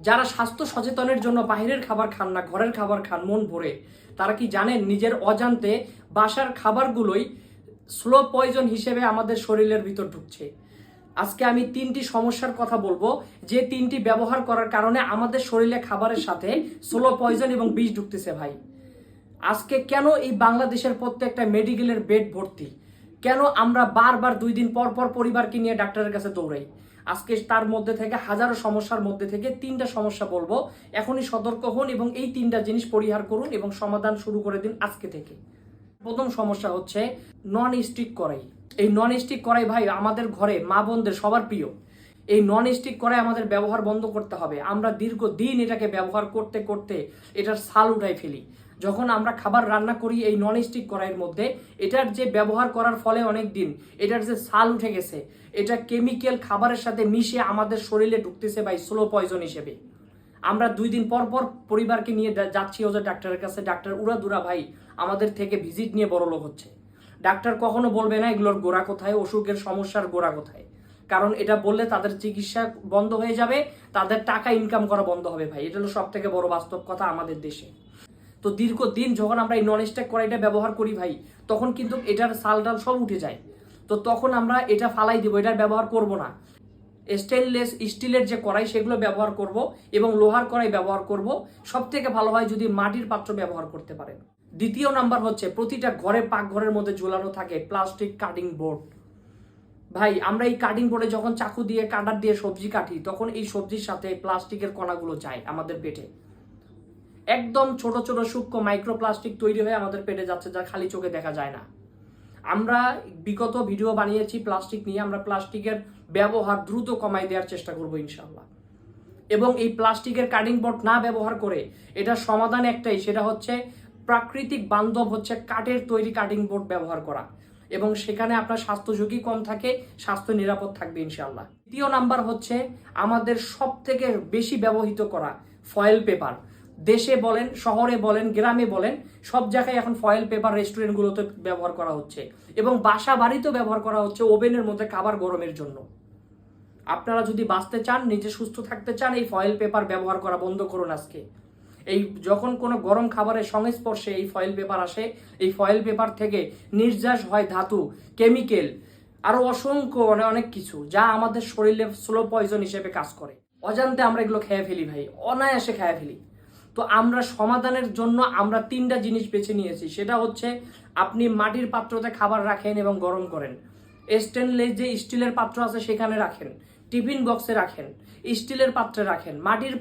যারা স্বাস্থ্য সচেতনের জন্য বাইরের খাবার খান না, ঘরের খাবার খান মন ভরে, তারা কি জানেন নিজের অজান্তে বাসার খাবারগুলোই স্লো পয়জন হিসেবে আমাদের শরীরের ভিতর ঢুকছে। আজকে আমি 3টি সমস্যার কথা বলবো, যে 3টি ব্যবহার করার কারণে আমাদের শরীরে খাবারের সাথে স্লো পয়জন এবং বিষ ঢুকতেছে ভাই। আজকে কেন এই বাংলাদেশের প্রত্যেকটা মেডিকেলের বেড ভর্তি, কেন আমরা বারবার 2 দিন পর পর পরিবারকে নিয়ে ডাক্তারের কাছে দৌড়াই। আজকে তার মধ্যে থেকে হাজারো সমস্যার মধ্যে থেকে 3টা সমস্যা বলবো। এখনই সতর্ক হন এবং এই 3টা জিনিস পরিহার করুন এবং সমাধান শুরু করে দিন আজকে থেকে। প্রথম সমস্যা হচ্ছে নন স্টিক কড়াই। এই নন স্টিক কড়াই ভাই আমাদের ঘরে মা বোনদের সবার প্রিয়। এই নন স্টিক কড়াই আমাদের ব্যবহার বন্ধ করতে হবে। আমরা দীর্ঘদিন এটাকে ব্যবহার করতে করতে এটার ছাল উঠাই ফেলি। যখন আমরা খাবার রান্না করি এই নন স্টিক কড়াইয়ের মধ্যে, এটার যে ব্যবহার করার ফলে অনেক দিন এটার যে ছাল উঠে গেছে, এটা কেমিক্যাল খাবারের সাথে মিশে আমাদের শরীরে ঢুকতেছে ভাই স্লো পয়জন হিসেবে। আমরা 2 দিন পর পর পরিবারকে নিয়ে যাচ্ছি ওদের ডাক্তারের কাছে, ডাক্তার উড়াদুরা ভাই আমাদের থেকে ভিজিট নিয়ে বড় লোক হচ্ছে। ডাক্তার কখনো বলবে না এগুলোর গোড়া কোথায়, অসুখের সমস্যার গোড়া কোথায়, কারণ এটা বললে তাদের চিকিৎসা বন্ধ হয়ে যাবে, তাদের টাকা ইনকাম করা বন্ধ হবে ভাই। এটা হলো সব থেকে বড় বাস্তব কথা আমাদের দেশে। তো দীর্ঘদিন যখন আমরা এই নন স্টিক কড়াইটা ব্যবহার করি ভাই, তখন কিন্তু এটার সাল ডাল সব উঠে যায়। তো তখন আমরা এটা ফালাই দিব, এটার ব্যবহার করব না। স্টেনলেস স্টিলের যে কড়াই সেগুলো ব্যবহার করব এবং লোহার কড়াই ব্যবহার করব। সব থেকে ভালো হয় যদি মাটির পাত্র ব্যবহার করতে পারেন। দ্বিতীয় নাম্বার হচ্ছে প্রতিটা ঘরে পাকঘরের মধ্যে ঝোলানো থাকে প্লাস্টিক কাটিং বোর্ড। ভাই আমরা এই কাটিং বোর্ডে যখন চাকু দিয়ে কাটার দিয়ে সবজি কাটি, তখন এই সবজির সাথে প্লাস্টিকের কণাগুলো যায় আমাদের পেটে। একদম ছোট ছোট সূক্ষ্ম মাইক্রোপ্লাস্টিক তৈরি হয়ে আমাদের পেটে যাচ্ছে, যা খালি চোখে দেখা যায় না। আমরা বিগত ভিডিও বানিয়েছি প্লাস্টিক নিয়ে, আমরা প্লাস্টিকের ব্যবহার দ্রুত কমাই দেওয়ার চেষ্টা করব ইনশাআল্লাহ। এবং এই প্লাস্টিকের কাটিং বোর্ড না ব্যবহার করে এটার সমাধান একটাই, সেটা হচ্ছে প্রাকৃতিক বান্ধব হচ্ছে কাঠের তৈরি কাটিং বোর্ড ব্যবহার করা, এবং সেখানে আপনার স্বাস্থ্য ঝুঁকি কম থাকে, স্বাস্থ্য নিরাপদ থাকবে ইনশাআল্লাহ। দ্বিতীয় নাম্বার হচ্ছে আমাদের সব থেকে বেশি ব্যবহৃত করা ফয়েল পেপার। দেশে বলেন, শহরে বলেন, গ্রামে বলেন, সব জায়গায় এখন ফয়েল পেপার রেস্টুরেন্টগুলোতে ব্যবহার করা হচ্ছে এবং বাসা বাড়িতেও ব্যবহার করা হচ্ছে ওভেনের মধ্যে খাবার গরমের জন্য। আপনারা যদি বাঁচতে চান, নিজে সুস্থ থাকতে চান, এই ফয়েল পেপার ব্যবহার করা বন্ধ করুন আজকে। এই যখন কোনো গরম খাবারের সংস্পর্শে এই ফয়েল পেপার আসে, এই ফয়েল পেপার থেকে নির্যাস হয় ধাতু, কেমিক্যাল, আরো অসংখ্য অনেক কিছু, যা আমাদের শরীরে স্লো পয়জন হিসেবে কাজ করে। অজান্তে আমরা এগুলো খেয়ে ফেলি ভাই, অনায়াসে খেয়ে ফেলি। তো আমরা সমাধানের জন্য আমরা 3টা জিনিস বেছে নিয়েছি। সেটা হচ্ছে আপনি মাটির পাত্রতে খাবার রাখেন এবং গরম করেন, স্টেনলেস যে স্টিলের পাত্র আছে সেখানে রাখেন, টিফিন বক্সে রাখেন, স্টিলের পাত্রে রাখেন, মাটির